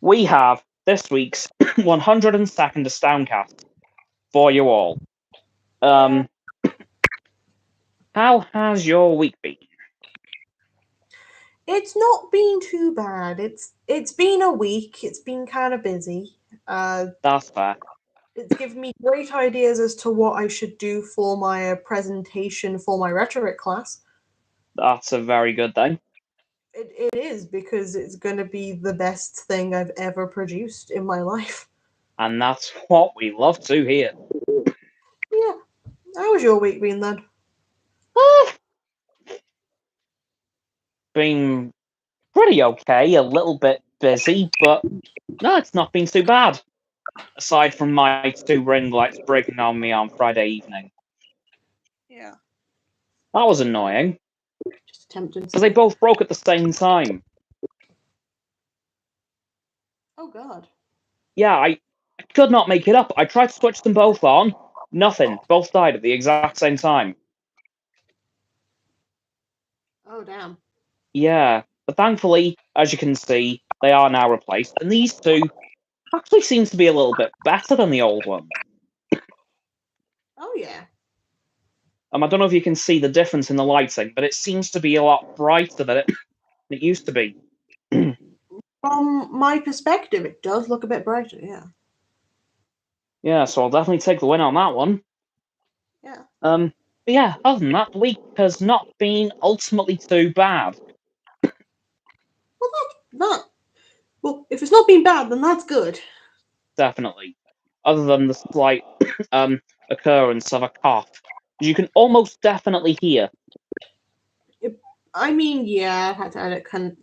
we have this week's 102nd AstoundCast for you all. How has your week been? It's not been too bad. It's been a week. It's been kind of busy. That's fair. It's given me great ideas as to what I should do for my presentation for my rhetoric class. That's a very good thing. It is, because it's going to be the best thing I've ever produced in my life. And that's what we love to hear. Yeah. How was your week been then? Been pretty okay, a little bit busy, but no, it's not been too bad. Aside from my 2 ring lights breaking on me on Friday evening. Yeah. That was annoying. Just attempting Because they both broke at the same time. Oh god. Yeah, I could not make it up. I tried to switch them both on. Nothing. Both died at the exact same time. Oh damn. Yeah, but thankfully, as you can see, they are now replaced, and these two actually seems to be a little bit better than the old one. Oh yeah. I don't know if you can see the difference in the lighting, but it seems to be a lot brighter than it used to be. From my perspective, it does look a bit brighter, yeah. Yeah, so I'll definitely take the win on that one. Yeah. But yeah, other than that, the week has not been ultimately too bad. Well, if it's not been bad, then that's good. Definitely. Other than the slight occurrence of a cough, you can almost definitely hear. I mean, yeah, I had to kind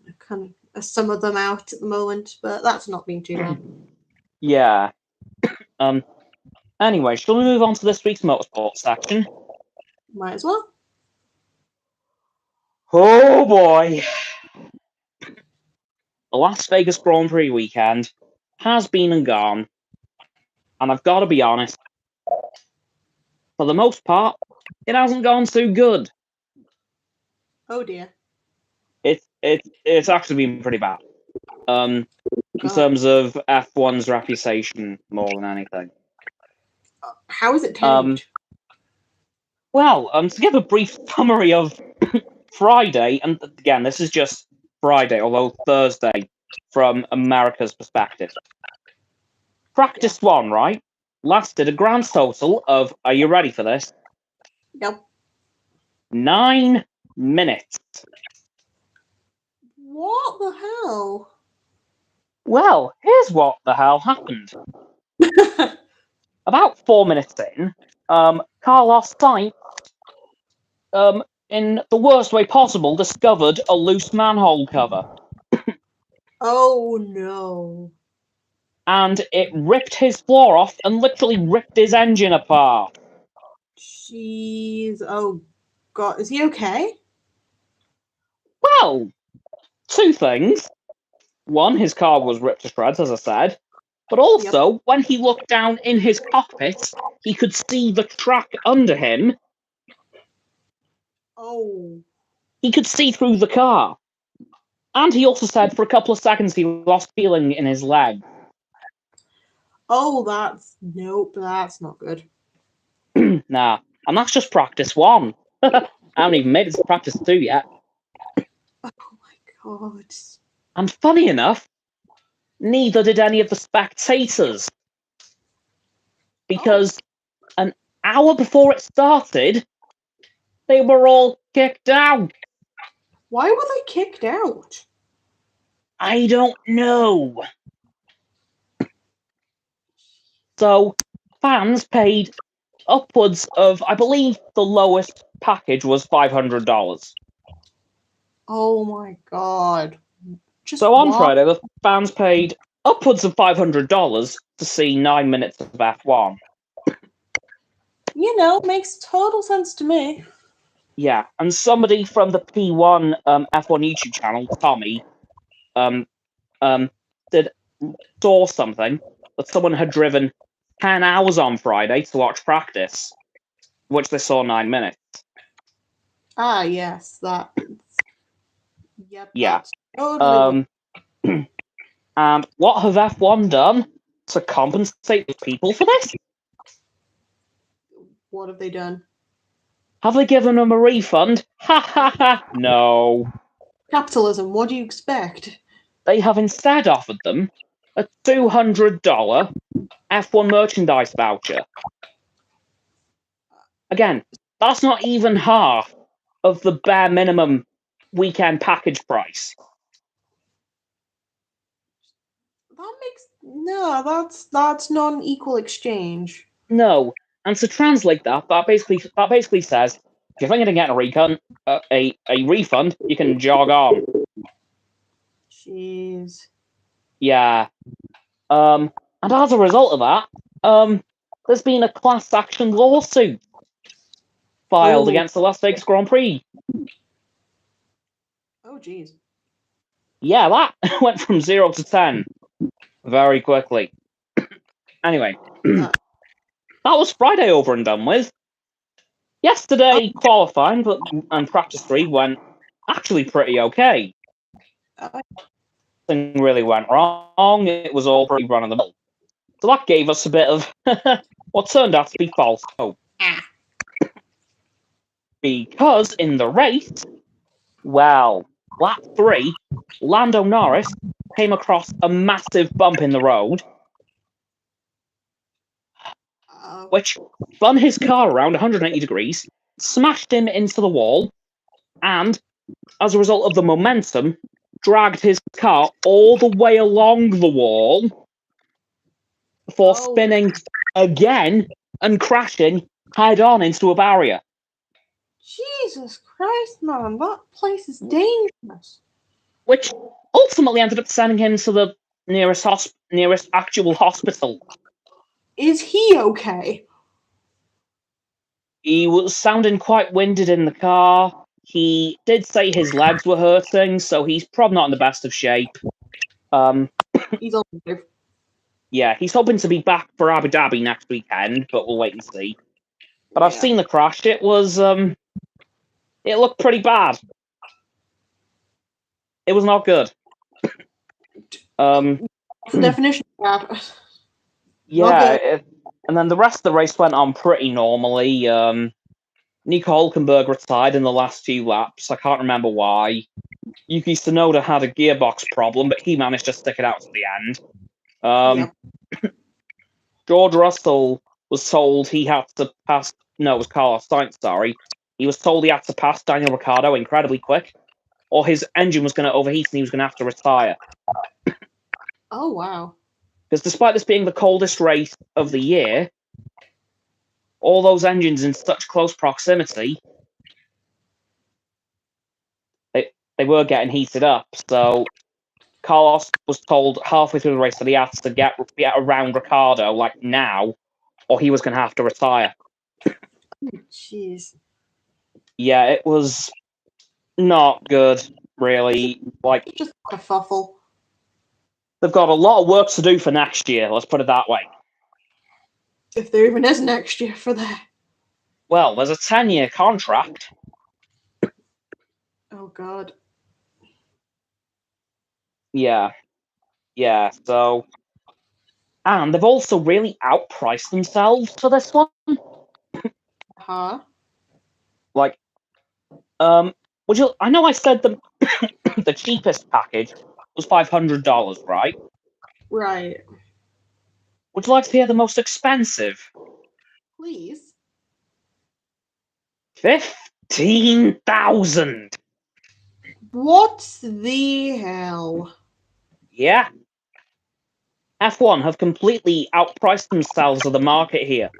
of some of them out at the moment, but that's not been too bad. Yeah. Anyway, shall we move on to this week's motorsport section? Might as well. Oh boy. The Las Vegas Grand Prix weekend has been and gone, and I've got to be honest, for the most part, it hasn't gone too good. Oh dear. It's actually been pretty bad. In terms of F1's reputation more than anything. How is it tanked? Well, to give a brief summary of Friday, and again, this is just Friday, although Thursday, from America's perspective. Practice 1, right? Lasted a grand total of, are you ready for this? Yep. 9 minutes. What the hell? Well, here's what the hell happened. About 4 minutes in, Carlos Sainz, in the worst way possible, discovered a loose manhole cover. Oh no. And it ripped his floor off and literally ripped his engine apart. Jeez. Oh god. Is he okay? Well, 2 things. One, his car was ripped to shreds, as I said. But also, when he looked down in his cockpit, he could see the track under him. Oh. He could see through the car. And he also said for a couple of seconds he lost feeling in his leg. Oh, nope, that's not good. Nah, and that's just practice 1. I haven't even made it to practice 2 yet. Oh my god. And funny enough, neither did any of the spectators. Because an hour before it started, they were all kicked out. Why were they kicked out? I don't know. So, fans paid upwards of, I believe the lowest package was $500. Oh my god. So on Friday, the fans paid upwards of $500 to see 9 minutes of F1. You know, makes total sense to me. Yeah, and somebody from the P1 F1 YouTube channel, Tommy, saw something that someone had driven 10 hours on Friday to watch practice, which they saw 9 minutes. Ah, yes, that. Yep. Yeah. Totally. And what have F1 done to compensate people for this? What have they done? Have they given them a refund? Ha ha ha! No. Capitalism, what do you expect? They have instead offered them a $200 F1 merchandise voucher. Again, that's not even half of the bare minimum weekend package price. That's not an equal exchange. No, and to translate that basically says if you're thinking of getting a refund, you can jog on. Jeez. Yeah. And as a result of that, there's been a class action lawsuit filed Oh. against the Las Vegas Grand Prix. Oh, jeez. Yeah, that went from 0 to 10 very quickly. Anyway, that was Friday over and done with. Yesterday, qualifying and practice 3 went actually pretty okay. Nothing really went wrong. It was all pretty run of the mill. So that gave us a bit of what turned out to be false hope. Because in the race, well, lap 3, Lando Norris came across a massive bump in the road, which spun his car around 180 degrees, smashed him into the wall, and, as a result of the momentum, dragged his car all the way along the wall before spinning again and crashing head-on into a barrier. Jesus Christ, man, that place is dangerous. Which ultimately ended up sending him to the nearest actual hospital. Is he okay? He was sounding quite winded in the car. He did say his legs were hurting, so he's probably not in the best of shape. He's alive. Yeah, he's hoping to be back for Abu Dhabi next weekend, but we'll wait and see. But I've seen the crash. It was, it looked pretty bad. It was not good. The definition of that. Yeah, and then the rest of the race went on pretty normally. Nico Hülkenberg retired in the last few laps. I can't remember why. Yuki Tsunoda had a gearbox problem, but he managed to stick it out to the end. George Russell was told he had to pass. No, it was Carlos Sainz, sorry. He was told he had to pass Daniel Ricciardo incredibly quick, or his engine was going to overheat and he was going to have to retire. Oh, wow. Because despite this being the coldest race of the year, all those engines in such close proximity, they were getting heated up. So Carlos was told halfway through the race that he had to get around Ricciardo, like now, or he was going to have to retire. Jeez. Yeah, it was not good, really. Like, just a kerfuffle. They've got a lot of work to do for next year, let's put it that way. If there even is next year for that. Well, there's a 10-year contract. Oh, God. Yeah, so... And they've also really outpriced themselves for this one. Huh? Like, I know I said the cheapest package was $500, right? Right. Would you like to hear the most expensive? Please. 15,000. What the hell? Yeah. F1 have completely outpriced themselves of the market here.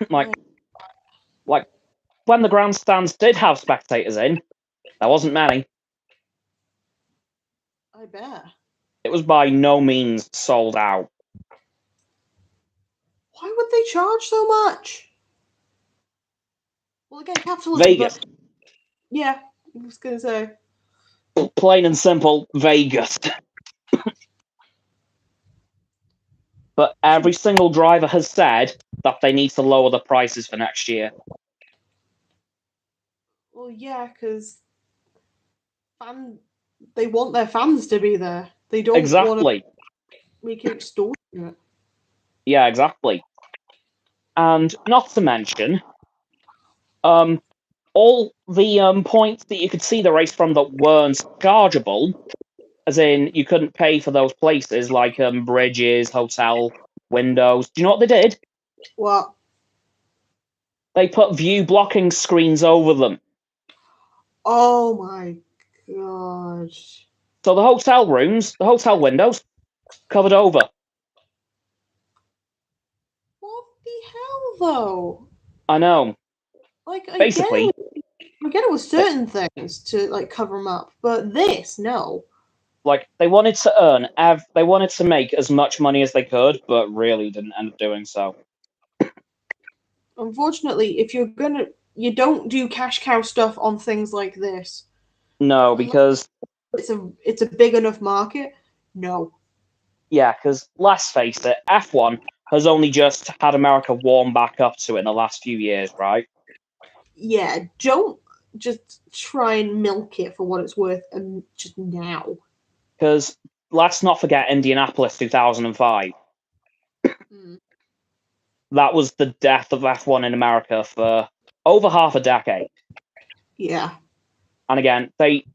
like when the grandstands did have spectators in, there wasn't many. I bet. It was by no means sold out. Why would they charge so much? Well, again, capitalism. Vegas. But... yeah, I was gonna say. Plain and simple, Vegas. But every single driver has said that they need to lower the prices for next year. Well, yeah, because They want their fans to be there. They don't want to Exactly. make it extortionate. Yeah, exactly. And not to mention, all the points that you could see the race from that weren't chargeable, as in you couldn't pay for those places like bridges, hotel windows. Do you know what they did? What? They put view blocking screens over them. Oh my god. So the hotel rooms, the hotel windows, covered over. What the hell, though? I know. Like, Basically, I get it with certain things to like cover them up, but this, no. like they wanted to earn, they wanted to make as much money as they could, but really didn't end up doing so. Unfortunately, if you don't do cash cow stuff on things like this. No, because It's a big enough market. No. yeah, because let's face it, F1 has only just had America warm back up to it in the last few years, right? Yeah, don't just try and milk it for what it's worth and just now. Because let's not forget Indianapolis 2005. Mm. That was the death of F1 in America for over half a decade. Yeah. And again, I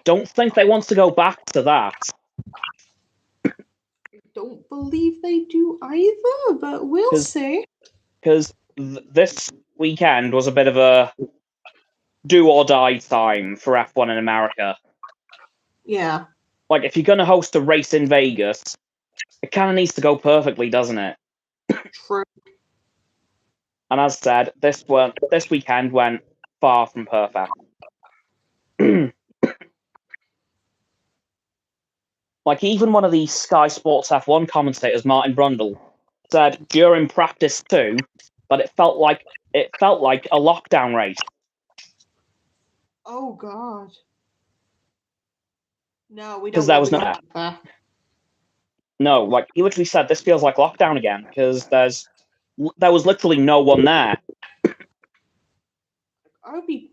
don't think they want to go back to that. I don't believe they do either, but we'll see. Because this weekend was a bit of a do or die time for F1 in America. Yeah. Like, if you're going to host a race in Vegas, it kind of needs to go perfectly, doesn't it? True. And as said, this weekend went far from perfect. Like, even one of the Sky Sports F1 commentators, Martin Brundle, said during practice 2 that it felt like a lockdown race. Oh god. No, we don't. Because there was no, like he literally said, this feels like lockdown again because there was literally no one there.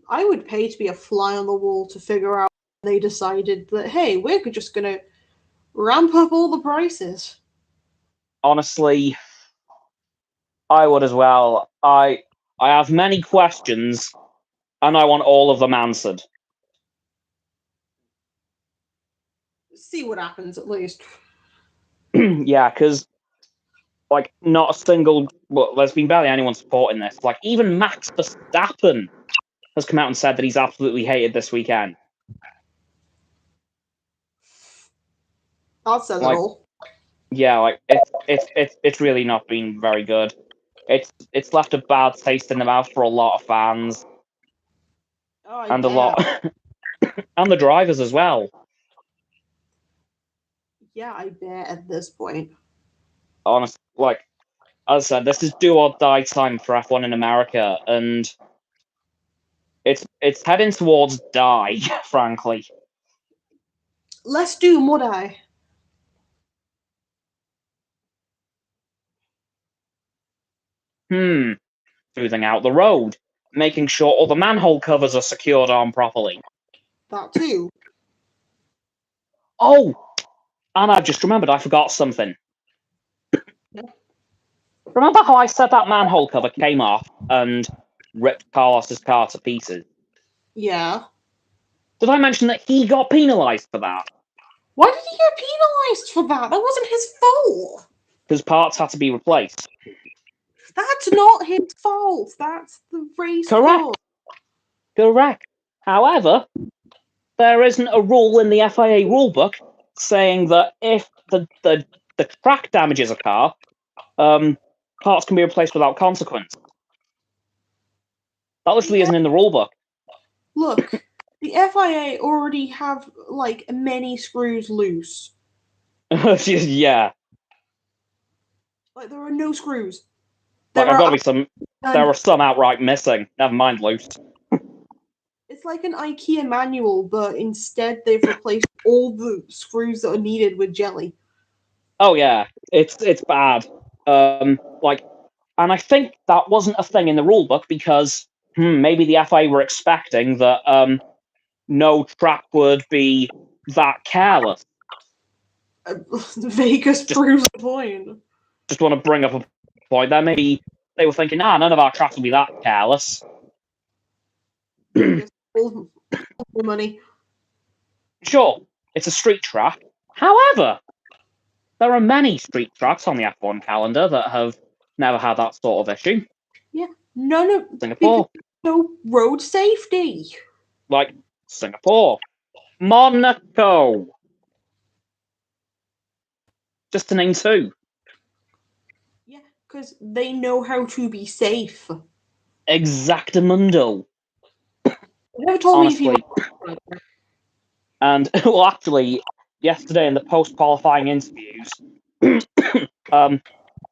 I would pay to be a fly on the wall to figure out when they decided that hey, we're just gonna ramp up all the prices. Honestly, I would as well. I have many questions, and I want all of them answered. See what happens at least. Yeah, because like not a single. Well, there's been barely anyone supporting this. Like even Max Verstappen has come out and said that he's absolutely hated this weekend. That says Like, it all. yeah, like it's really not been very good. It's left a bad taste in the mouth for a lot of fans. Oh, I And a bet. lot and the drivers as well. Yeah, I bet at this point. Honestly, like as I said, this is do or die time for F1 in America, and it's heading towards die, frankly. Let's do Modai. Smoothing out the road, making sure all the manhole covers are secured on properly. That too. Oh, and I've just remembered I forgot something. Remember how I said that manhole cover came off and ripped Carlos's car to pieces? Yeah. Did I mention that he got penalised for that? Why did he get penalised for that? That wasn't his fault. Because parts had to be replaced. That's not his fault. That's the race fault. Correct. However, there isn't a rule in the FIA rulebook saying that if the track damages a car, parts can be replaced without consequence. That literally isn't in the rulebook. Look, the FIA already have like many screws loose. Yeah. Like there are no screws. Like I've got to be some. There are some outright missing. Never mind loose. It's like an IKEA manual, but instead they've replaced all the screws that are needed with jelly. Oh yeah, it's bad. Like, and I think that wasn't a thing in the rulebook because maybe the FIA were expecting that no track would be that careless. Vegas proves the point. Just want to bring up a point there. Maybe they were thinking, none of our tracks will be that careless. Vegas, all the money. Sure, it's a street track. However, there are many street tracks on the F1 calendar that have never had that sort of issue. Yeah, none of Singapore, no road safety. like Singapore, Monaco, just to name two. Yeah, because they know how to be safe. Exactamundo. You never told Honestly. me if you. And well, actually, yesterday in the post-qualifying interviews,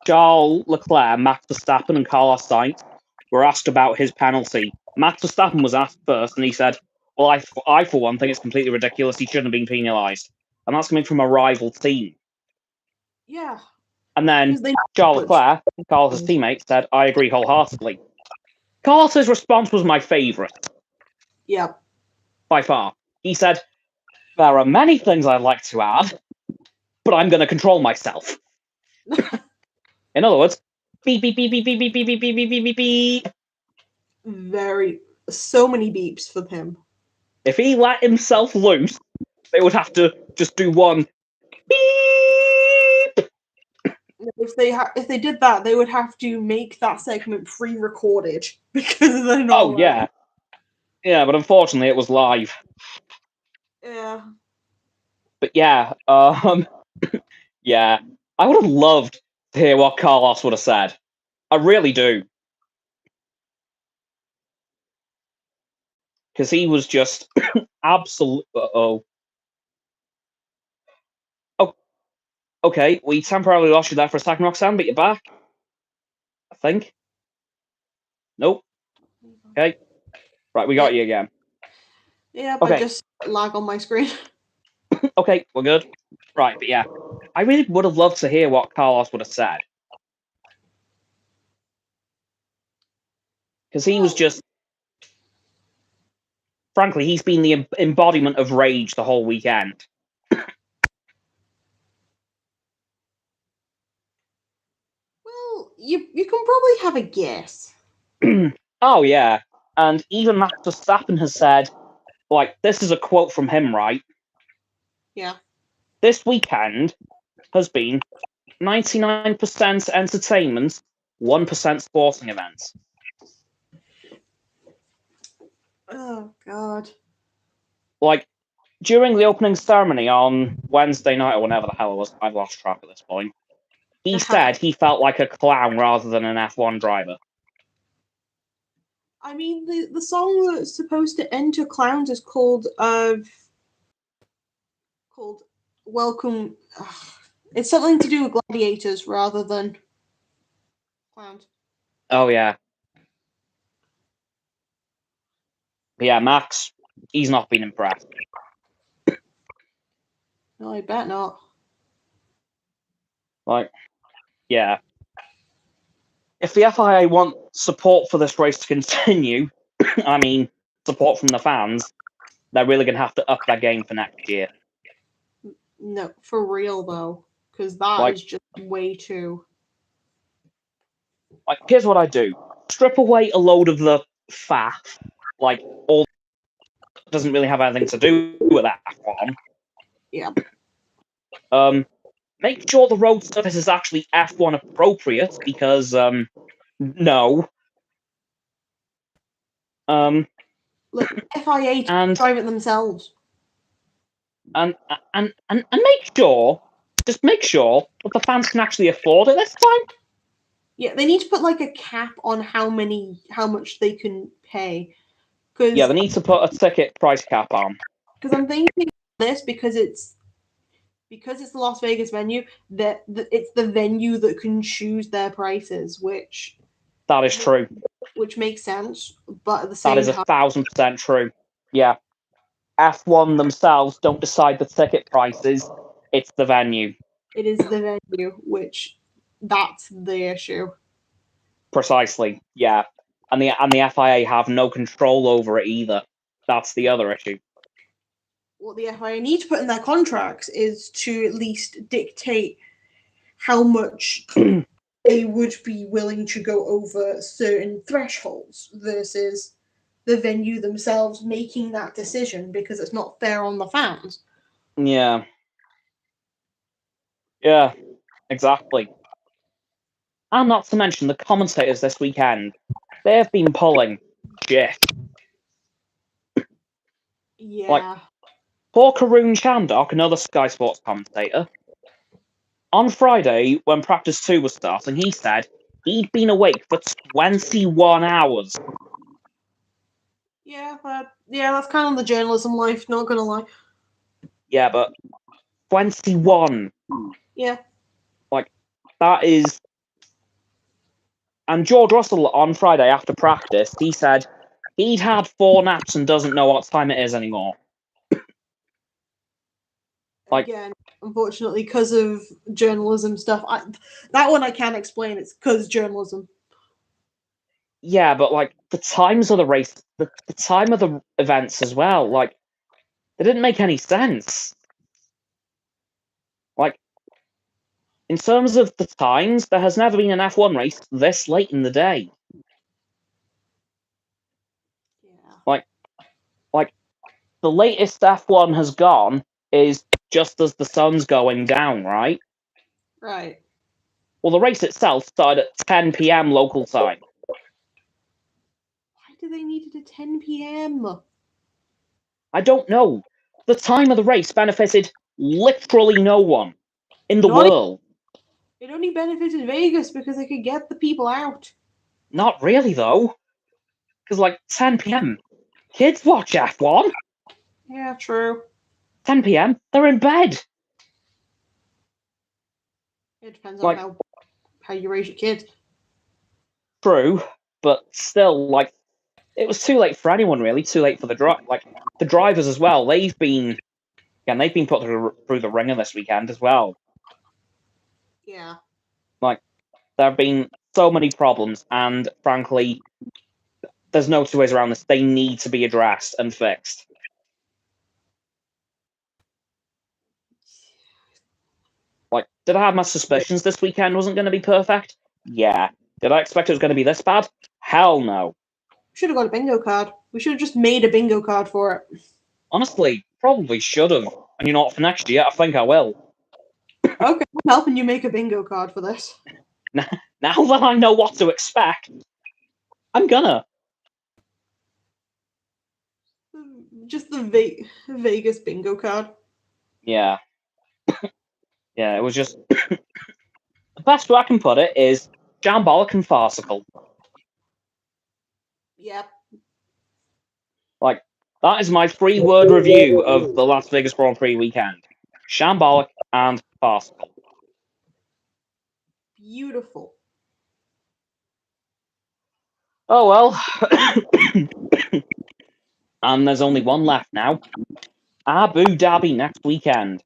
Charles Leclerc, Max Verstappen, and Carlos Sainz were asked about his penalty. Max Verstappen was asked first, and he said, "Well, I for one think it's completely ridiculous. He shouldn't have been penalised." And that's coming from a rival team. Yeah. And then 'Cause they- Charles Leclerc, Carlos's teammate, said, "I agree wholeheartedly." Carlos's response was my favourite Yeah. by far. He said, "There are many things I'd like to add, but I'm going to control myself." In other words, beep, beep, beep, beep, beep, beep, beep, beep, beep, beep, beep, beep, beep. So many beeps for him. If he let himself loose, they would have to just do one beep. If they did that, they would have to make that segment pre-recorded because they're not. Oh yeah, yeah, but unfortunately it was live. Yeah. But yeah, yeah, I would have loved to hear what Carlos would have said. I really do, because he was just absolute. Oh, okay. We temporarily lost you there for a second, Roxanne, but you're back. I think. Nope. Okay. Right, we got you again. Yeah, but Okay. just lag on my screen. Okay, we're good. Right, but yeah, I really would have loved to hear what Carlos would have said. Because he was just, frankly, he's been the embodiment of rage the whole weekend. Well, you can probably have a guess. Oh, yeah. And even Max Verstappen has said, like, this is a quote from him, right? Yeah. This weekend has been 99% entertainment, 1% sporting events. Oh, God. Like, during the opening ceremony on Wednesday night, or whenever the hell it was, I've lost track at this point, he said he felt like a clown rather than an F1 driver. I mean, the song that's supposed to enter clowns is called Welcome. It's something to do with gladiators rather than clowns. Oh, yeah. Yeah, Max, he's not been impressed. No, I bet not. Like, yeah. If the FIA want support for this race to continue, I mean, support from the fans, they're really going to have to up their game for next year. No, for real though, because that is just way too. Like, here's what I do: strip away a load of the faff, like all doesn't really have anything to do with that F1. Yeah. Make sure the road surface is actually F1 appropriate, because no. Look, FIA and drive it themselves. And make sure that the fans can actually afford it this time. Yeah, they need to put like a cap on how much they can pay. Yeah, they need to put a ticket price cap on. Because I'm thinking this because it's the Las Vegas venue, that it's the venue that can choose their prices, which that is true. Which makes sense, but at the same time, that is 1,000% true. Yeah, F1 themselves don't decide the ticket prices; it's the venue. It is the venue, which that's the issue. Precisely. Yeah, and the FIA have no control over it either. That's the other issue. what the FIA need to put in their contracts is to at least dictate how much they would be willing to go over certain thresholds versus the venue themselves making that decision, because it's not fair on the fans. Yeah. Yeah, exactly. And not to mention the commentators this weekend. They've been pulling shit. Yeah. Poor Karun Chandok, another Sky Sports commentator, on Friday, when Practice 2 was starting, he said he'd been awake for 21 hours. Yeah, that's kind of the journalism life, not gonna lie. Yeah, but 21. Yeah. That is... And George Russell, on Friday after practice, he said he'd had 4 naps and doesn't know what time it is anymore. Again, unfortunately, because of journalism stuff, that one I can't explain. It's because journalism. Yeah, but the times of the race, the time of the events as well, they didn't make any sense. In terms of the times, there has never been an F1 race this late in the day. Yeah. The latest F1 has gone is just as the sun's going down, right? Right. Well, the race itself started at 10 p.m. local time. Why do they need it at 10 p.m.? I don't know. The time of the race benefited literally no one in the world. It only benefited Vegas because they could get the people out. Not really, though. Because, 10 p.m., kids watch F1. Yeah, true. 10 p.m., they're in bed. It depends on how you raise your kids. True, but still, it was too late for anyone, really. Too late for the the drivers as well. They've been put through the ringer this weekend as well. Yeah. There have been so many problems, and frankly, there's no two ways around this. They need to be addressed and fixed. Did I have my suspicions this weekend wasn't going to be perfect? Yeah. Did I expect it was going to be this bad? Hell no. We should have got a bingo card. We should have just made a bingo card for it. Honestly, probably should have. And you know what, for next year, I think I will. Okay, I'm helping you make a bingo card for this. Now that I know what to expect, I'm gonna. Just the Vegas bingo card. Yeah. Yeah, it was just... The best way I can put it is shambolic and farcical. Yeah. That is my 3-word review of the Las Vegas Grand Prix weekend. Shambolic and farcical. Beautiful. Oh well. And there's only one left now. Abu Dhabi next weekend.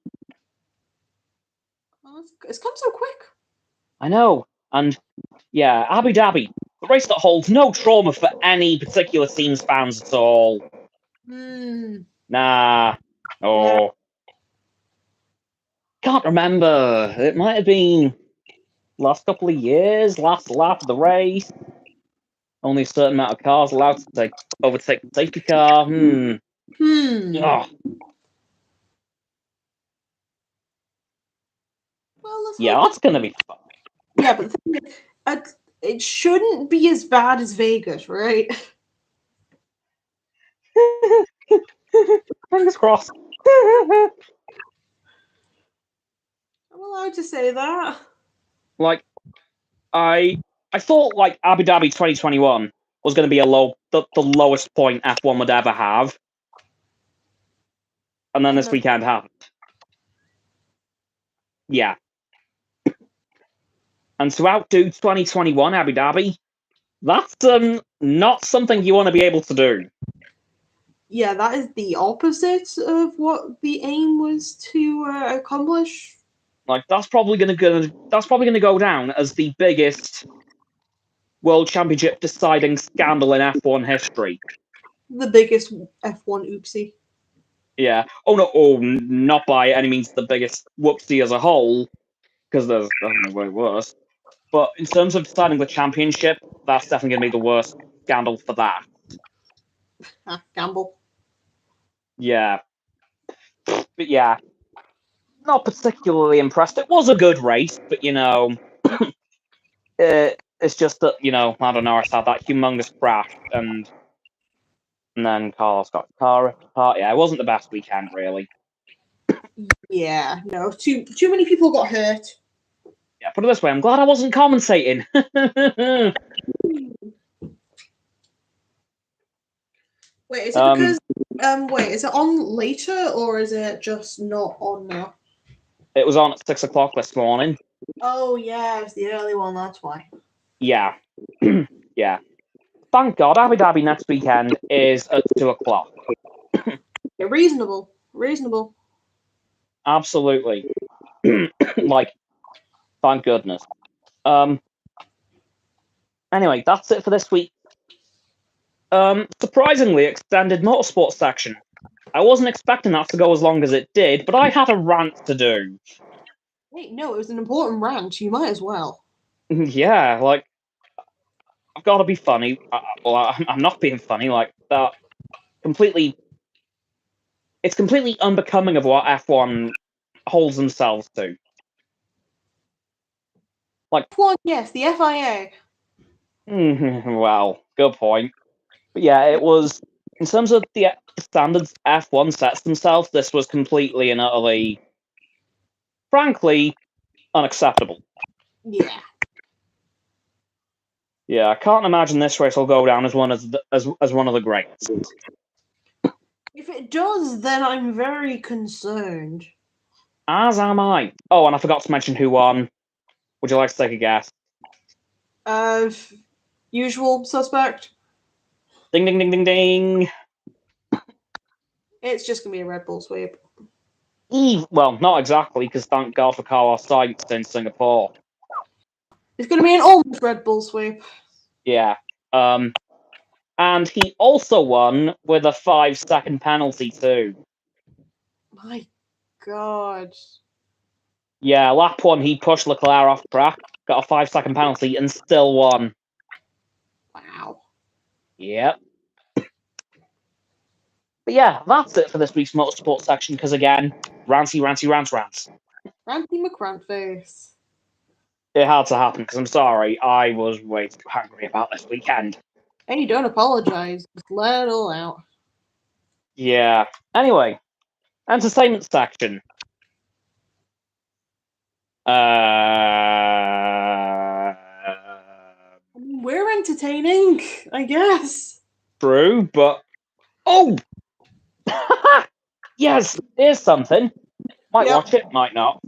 Oh, it's come so quick. I know. And yeah, Abu Dhabi. The race that holds no trauma for any particular team's fans at all. Nah. Oh. Can't remember. It might have been last couple of years, last lap of the race. Only a certain amount of cars allowed to overtake the safety car. Oh. Well, Yeah, that's going to be fun. Yeah, but the thing is, it shouldn't be as bad as Vegas, right? Fingers crossed. I'm allowed to say that. I thought Abu Dhabi 2021 was going to be the lowest point F1 would ever have, and then this weekend happened. Yeah, and to outdo 2021 Abu Dhabi, that's not something you want to be able to do. Yeah, that is the opposite of what the aim was to accomplish. That's probably going to go down as the biggest World Championship deciding scandal in F1 history. The biggest F1 oopsie. Yeah. Oh no. Oh, not by any means the biggest whoopsie as a whole, because there's definitely way worse. But in terms of deciding the championship, that's definitely going to be the worst scandal for that. Gamble. Yeah. But yeah, not particularly impressed. It was a good race, but it's just that I don't know. I saw that humongous crash, and then Carlos got his car ripped apart. Yeah, it wasn't the best weekend, really. Yeah, no, too many people got hurt. Yeah, put it this way, I'm glad I wasn't commentating. Wait, is it because wait, is it on later or is it just not on now? It was on at 6 o'clock this morning. Oh yeah, it's the early one, that's why. Yeah. Yeah. Thank God, Abu Dhabi next weekend is at 2 o'clock. Yeah, reasonable. Reasonable. Absolutely. Like, thank goodness. Anyway, that's it for this week. Surprisingly extended motorsports section. I wasn't expecting that to go as long as it did, but I had a rant to do. Wait, no, it was an important rant. You might as well. Yeah, like, I've got to be funny. I'm not being funny. Like that, completely. It's completely unbecoming of what F1 holds themselves to. Like, F1, yes, the FIA. well, good point. But yeah, it was in terms of the standards F1 sets themselves. This was completely and utterly, frankly, unacceptable. Yeah. Yeah, I can't imagine this race will go down as one as one of the greats. If it does, then I'm very concerned. As am I. Oh, and I forgot to mention who won. Would you like to take a guess? Usual suspect. Ding ding ding ding ding. It's just gonna be a Red Bull sweep. Well, not exactly, because thank God for Carlos Sainz in Singapore. It's gonna be an almost Red Bull sweep. Yeah. And he also won with a 5-second penalty too. My God. Yeah, lap one he pushed Leclerc off track, got a 5-second penalty, and still won. Wow. Yep. But yeah, that's it for this week's motorsport section, because again, ranty, ranty, rants. Ranty McRantface. It had to happen, because I'm sorry, I was way too angry about this weekend. Hey, don't apologize. Just let it all out. Yeah. Anyway, entertainment section. We're entertaining, I guess. True, but oh, yes, here's something. Might watch it, might not.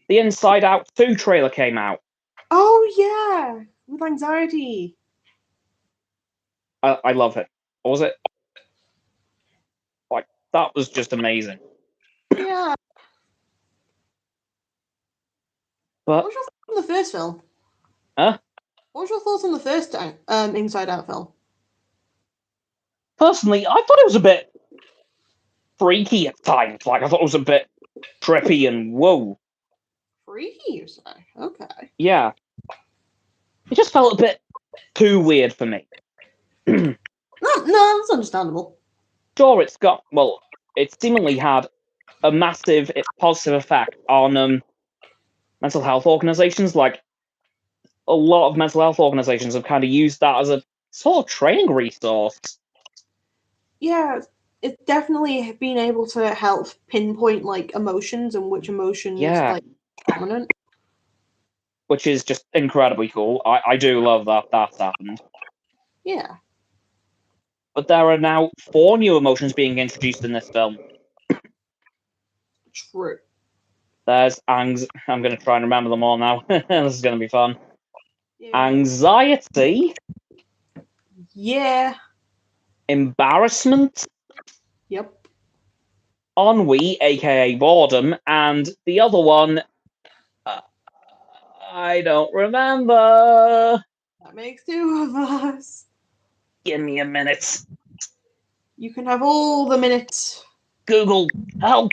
The Inside Out 2 trailer came out. Oh yeah, with anxiety. I love it. What was it? Like, that was just amazing. Yeah. But what was your thoughts on the first film? Huh? What was your thoughts on the first Inside Out film? Personally, I thought it was a bit freaky at times. Like, I thought it was a bit trippy and whoa. Freaky, you say? Okay. Yeah. It just felt a bit too weird for me. No, that's understandable. Sure, it seemingly had a massive positive effect on mental health organizations. Like, a lot of mental health organizations have kind of used that as a sort of training resource. Yeah, it's definitely been able to help pinpoint like emotions and which emotions like dominant. Which is just incredibly cool. I do love that that's happened. Yeah. But there are now 4 new emotions being introduced in this film. True. There's I'm going to try and remember them all now. This is going to be fun. Yeah. Anxiety. Yeah. Embarrassment. Yep. Ennui, aka boredom, and the other one, I don't remember. That makes 2 of us. Give me a minute. You can have all the minutes. Google, help!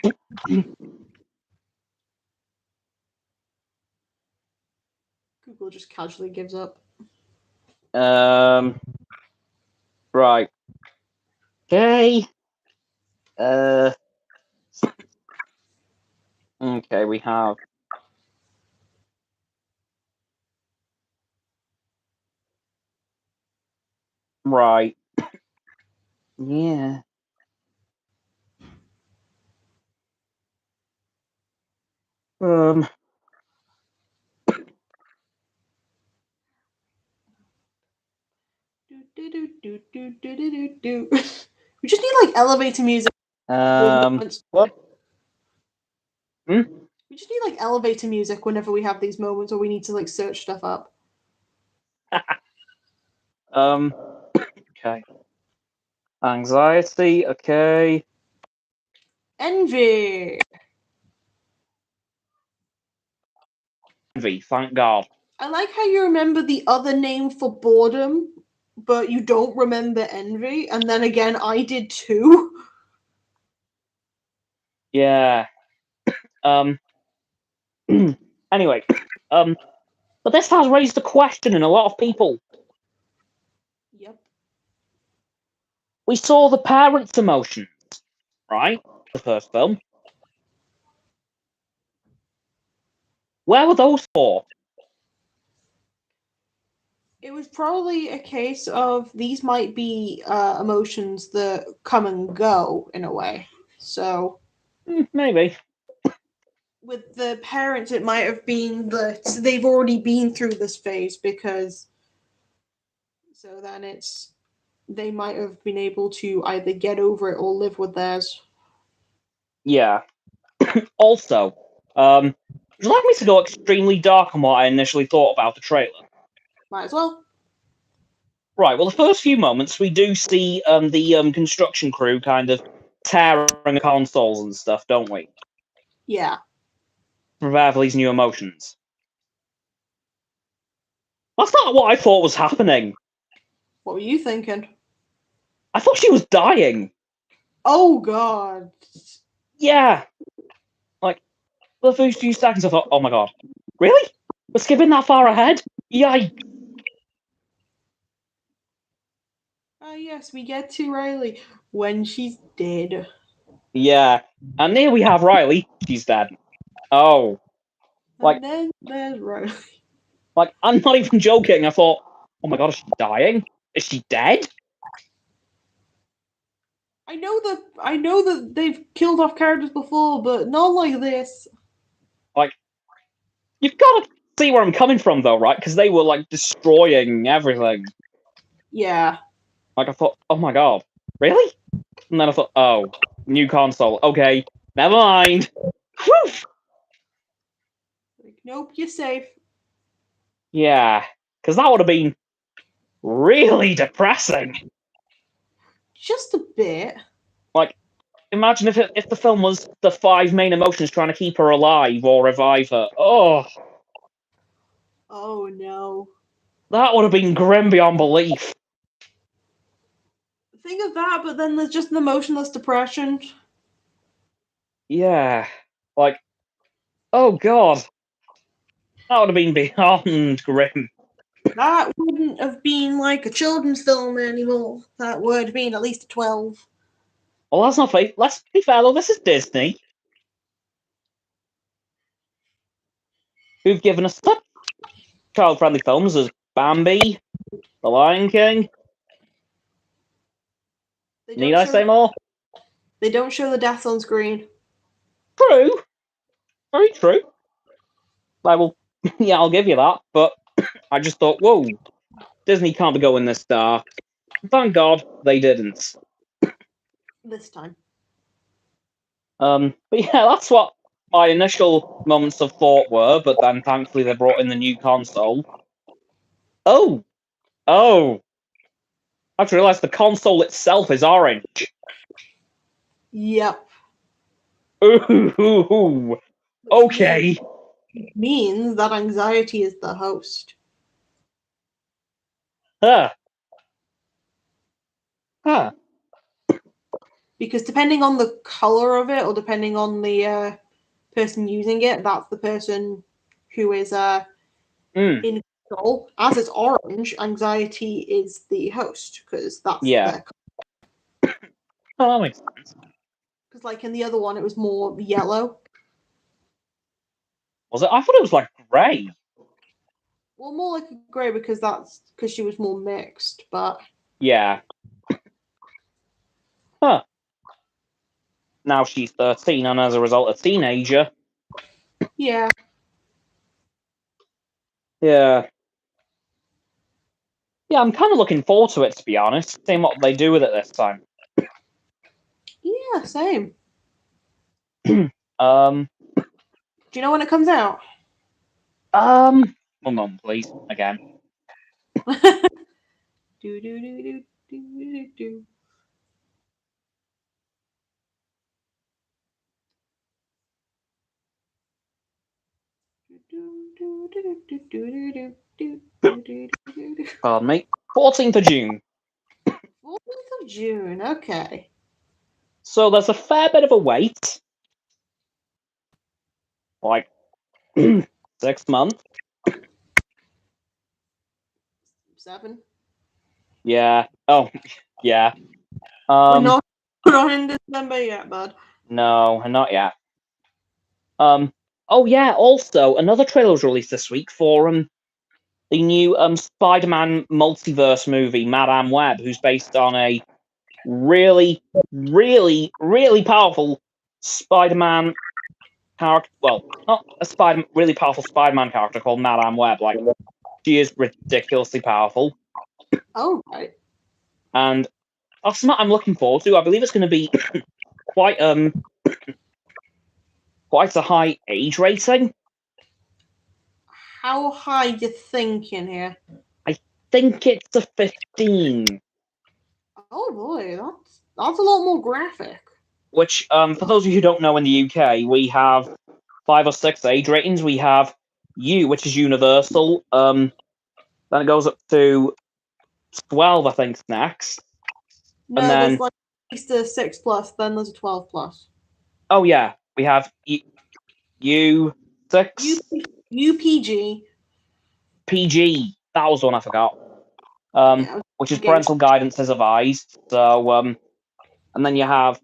Google just casually gives up. Right. Okay. Okay, we have. Right. Yeah. We just need like elevator music. What? Hmm? We just need like elevator music whenever we have these moments or we need to like search stuff up. Okay. Anxiety, okay. Envy. Envy, thank God. I like how you remember the other name for boredom, but you don't remember envy. And then again, I did too. Yeah. Anyway, but this has raised a question in a lot of people. Yep. We saw the parents' emotions, right? The first film. Where were those for? It was probably a case of these might be emotions that come and go in a way. So Maybe. with the parents, it might have been that they've already been through this phase because so then it's they might have been able to either get over it or live with theirs. Yeah. Also, would you like me to go extremely dark on what I initially thought about the trailer? Might as well. Right, well, the first few moments, we do see the construction crew kind of tearing the consoles and stuff, don't we? Yeah. Prepare for these new emotions. That's not what I thought was happening. What were you thinking? I thought she was dying. Oh god. Yeah. Like, for the first few seconds, I thought, oh my god. Really? We're skipping that far ahead? Yikes. Ah yes, we get to Riley when she's dead. Yeah. And here we have Riley. She's dead. Oh. And Like, then there's Riley. I'm not even joking. I thought, oh my god, is she dying? Is she dead? I know that they've killed off characters before, but not like this. Like, you've got to see where I'm coming from, though, right? Because they were, like, destroying everything. Yeah. Like, I thought, oh my god, really? And then I thought, oh, new console. Okay, never mind. Whew! Like, nope, you're safe. Yeah, because that would have been really depressing. Just a bit. Like, imagine if the film was the five main emotions trying to keep her alive or revive her. Oh, Oh no. that would have been grim beyond belief. Think of that, but then there's just an emotionless depression. Yeah, like, oh god, that would have been beyond grim. That wouldn't have been like a children's film anymore. That would have been at least a 12. Well, that's not fair. Let's be fair, though. This is Disney, who've given us such child-friendly films as Bambi, The Lion King. Need I say more? They don't show the deaths on screen. True. Very true. I will, yeah, I'll give you that. But I just thought, whoa, Disney can't be going this dark. Thank God they didn't. This time. But yeah, that's what my initial moments of thought were. But then thankfully they brought in the new console. Oh, oh! I just realised the console itself is orange. Yep. Ooh, okay. Which means that anxiety is the host. Huh. Huh. because depending on the color of it or depending on the person using it, that's the person who is in control. As it's orange, anxiety is the host because that's Yeah. their. Oh, that makes sense. Because like in the other one, it was more yellow. Was it? I thought it was like grey. Well, more like a grey because she was more mixed, but Yeah. Huh. Now she's 13 and as a result a teenager. yeah. Yeah. Yeah, I'm kind of looking forward to it, to be honest. Seeing what they do with it this time. Yeah, same. Um, Do you know when it comes out? 1 moment, please. Again. do do do do do do. Pardon me. 14th of June. 4th of June. Okay. So there's a fair bit of a wait. Like 6 months. 7. Yeah. Oh, yeah. We're not in December yet, bud. No, not yet. Oh yeah. Also, another trailer was released this week for the new Spider-Man multiverse movie, Madameweb, who's based on a really, really, really powerful Spider-Man character. Well, not a really powerful Spider-Man character called Madameweb. Like, she is ridiculously powerful, Oh, right. and that's something I'm looking forward to. I believe it's going to be quite quite a high age rating. How high you thinking here? I think it's a 15. Oh boy, that's a lot more graphic. Which, for those of you who don't know, in the UK, we have 5 or 6 age ratings. We have U, which is universal. Then it goes up to 12, I think, next. No, And then, there's like at least a 6+, then there's a 12+. oh yeah, we have U6, UPG. PG. That was one I forgot. Yeah, Which is parental guidance is advised. So, and then you have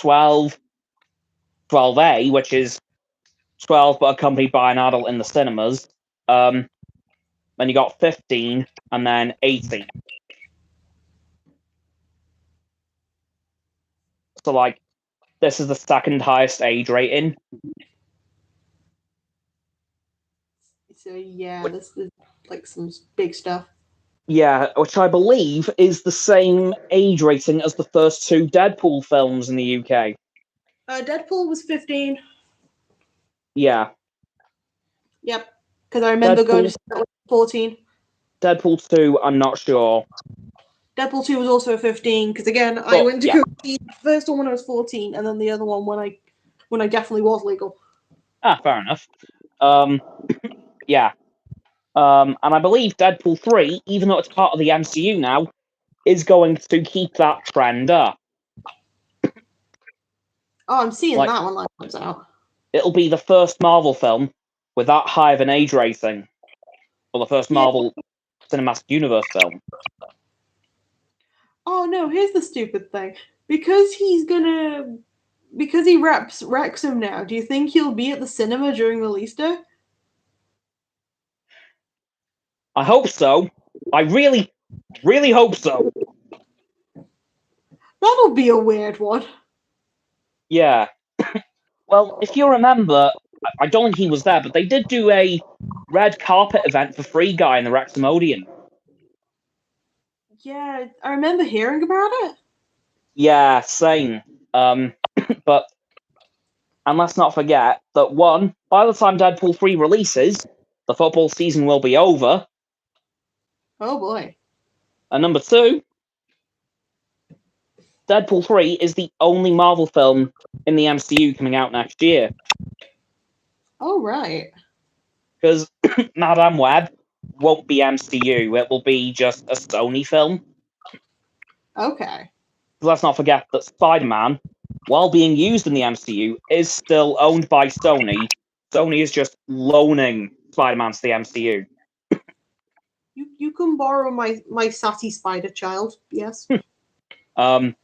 12, 12A, which is 12 but accompanied by an adult in the cinemas. Then you got 15 and then 18. So like this is the second highest age rating. So yeah, this is like some big stuff. Yeah, which I believe is the same age rating as the first 2 Deadpool films in the UK. Deadpool was 15. Yeah. Yep, because I remember going to see that with 14. Deadpool 2, I'm not sure. Deadpool 2 was also 15, because again, I went to go see the first one when I was 14, and then the other one when I definitely was legal. Ah, fair enough. Yeah. And I believe Deadpool 3, even though it's part of the MCU now, is going to keep that trend up. Oh, I'm seeing that one that comes out. It'll be the first Marvel film with that high of an age rating. Or the first Marvel Cinematic Universe film. Oh no, here's the stupid thing. Because he reps Wrexham now, do you think he'll be at the cinema during release day? I hope so. I really, really hope so. That'll be a weird one. Yeah. Well, if you remember, I don't think he was there, but they did do a red carpet event for Free Guy in the Wrexham Odeon. Yeah, I remember hearing about it. Yeah, same. But, and let's not forget that 1, by the time Deadpool 3 releases, the football season will be over. Oh boy. And number 2, Deadpool 3 is the only Marvel film in the MCU coming out next year. Oh, right. Because Madameweb won't be MCU, it will be just a Sony film. Okay. let's not forget that Spider-Man, while being used in the MCU, is still owned by Sony. Sony is just loaning Spider-Man to the MCU. You can borrow my sassy spider child, yes. And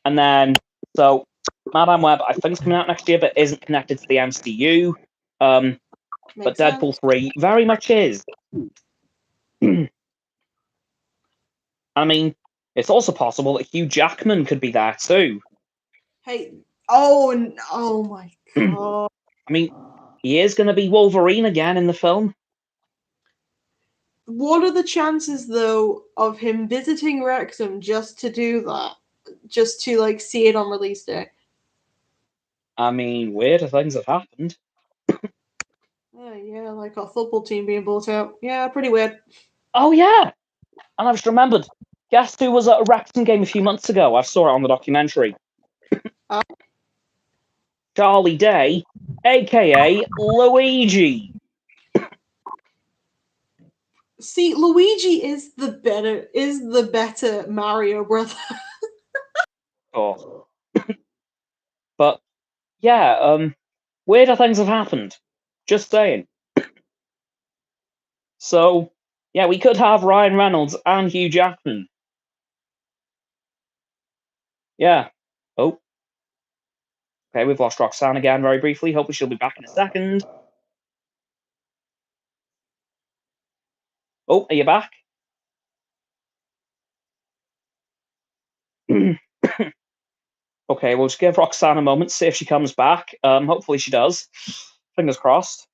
then, so, madameweb, I think, is coming out next year, but isn't connected to the MCU. But Deadpool Sense. 3 very much is. I mean, it's also possible that Hugh Jackman could be there too. Hey, oh my god. I mean, he is going to be Wolverine again in the film. What are the chances, though, of him visiting Wrexham just to do that? Just to, like, see it on release day? I mean, weirder things have happened. Yeah, like our football team being bought out. Yeah, pretty weird. Oh, yeah! And I've just remembered. Guess who was at a Wrexham game a few months ago? I saw it on the documentary. Charlie Day, a.k.a. Luigi. See, Luigi is the better Mario brother. Oh. But, yeah, weirder things have happened. Just saying. So, yeah, we could have Ryan Reynolds and Hugh Jackman. Yeah. Oh. Okay, we've lost Roxanne again very briefly. Hopefully she'll be back in a second. Oh, are you back? Okay, we'll just give Roxanne a moment, see if she comes back. Hopefully she does. Fingers crossed.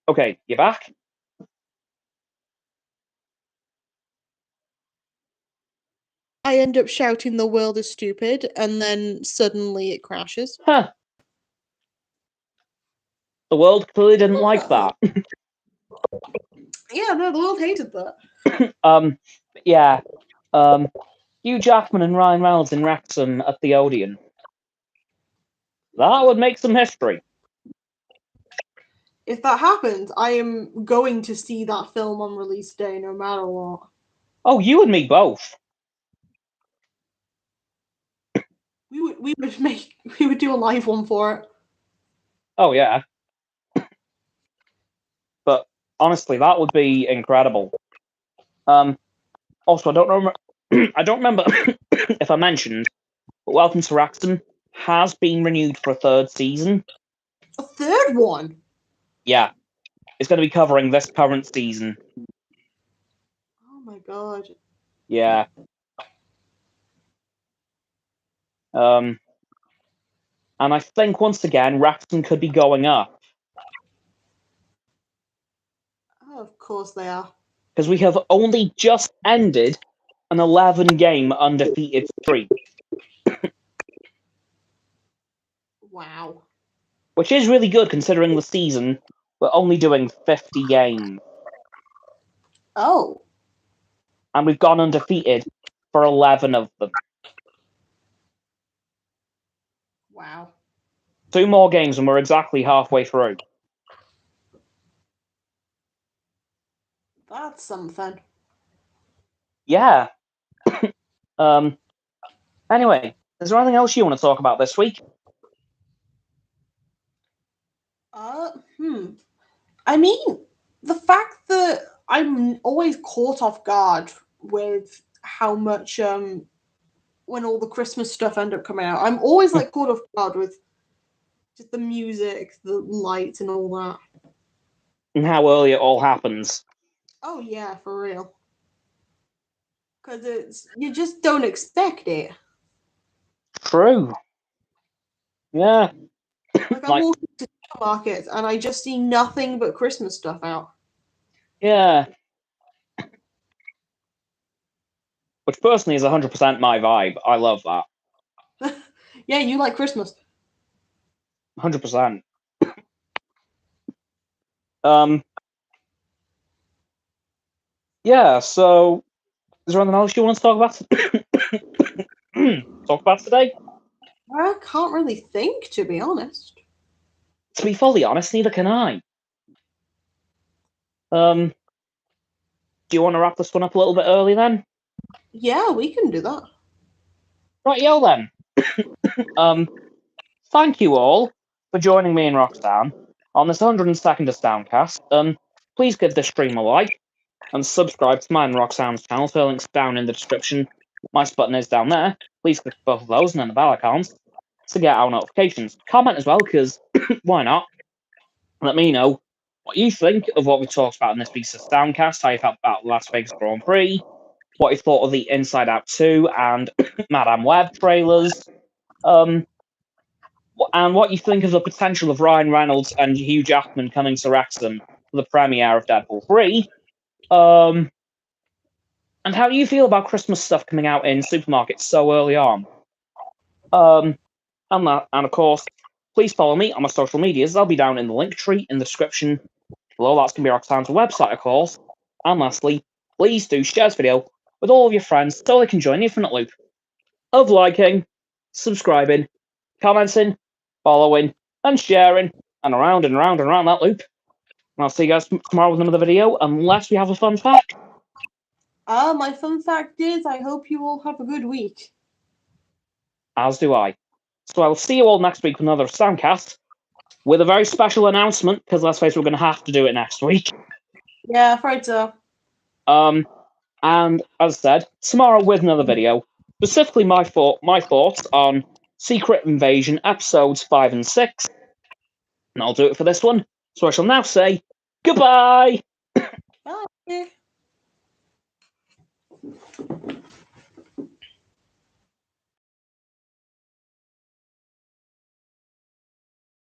Okay, you back? I end up shouting the world is stupid, and then suddenly it crashes. Huh. The world clearly didn't like that. Yeah, no, the world hated that. Yeah. Hugh Jackman and Ryan Reynolds in Wrexham at the Odeon. That would make some history. If that happens, I am going to see that film on release day no matter what. Oh, you and me both. We would do a live one for it. Oh yeah. But honestly, that would be incredible. Also, I don't remember. I don't remember if I mentioned, but Welcome to Wrexham has been renewed for a third season. A third one? Yeah, it's going to be covering this current season. Oh my god. Yeah. And I think once again, Wrexham could be going up. Oh, of course they are. Because we have only just ended an 11-game undefeated streak. Wow. Which is really good considering the season we're only doing 50 games. Oh. And we've gone undefeated for 11 of them. Wow. 2 more games and we're exactly halfway through. That's something. Yeah. Anyway, is there anything else you want to talk about this week? I mean, the fact that I'm always caught off guard with how much when all the Christmas stuff end up coming out. I'm always like caught off guard with just the music, the lights, and all that. And how early it all happens. Oh yeah, for real. Because you just don't expect it. True. Yeah. Like I walk into supermarkets and I just see nothing but Christmas stuff out. Yeah. Which personally is 100% my vibe. I love that. Yeah, you like Christmas. 100%. Yeah, so is there anything else you want to talk about today? I can't really think, to be honest. To be fully honest, neither can I. Do you want to wrap this one up a little bit early then? Yeah, we can do that. Right, yo then. Thank you all for joining me and Roxanne on this 102nd AstoundCast. Please give this stream a like and subscribe to mine and Roxanne's channel. The link's down in the description. My button is down there. Please click both of those and then the bell icons to get our notifications. Comment as well, because why not? Let me know what you think of what we talked about in this week's AstoundCast, how you felt about Las Vegas Grand Prix, what you thought of the Inside Out 2 and madameweb trailers, and what you think of the potential of Ryan Reynolds and Hugh Jackman coming to Wrexham for the premiere of Deadpool 3, and how you feel about Christmas stuff coming out in supermarkets so early on. And of course, please follow me on my social medias. They'll be down in the link tree in the description below. That's going to be Roxanne's website, of course. And lastly, please do share this video with all of your friends so they can join the infinite loop of liking, subscribing, commenting, following, and sharing, and around and around and around that loop. And I'll see you guys tomorrow with another video, unless we have a fun fact. My fun fact is, I hope you all have a good week. As do I. So I will see you all next week with another Soundcast with a very special announcement, because let's face it, we're going to have to do it next week. Yeah, afraid so. And as I said, tomorrow with another video, specifically my thoughts on Secret Invasion episodes 5 and 6. And I'll do it for this one. So I shall now say goodbye. Bye.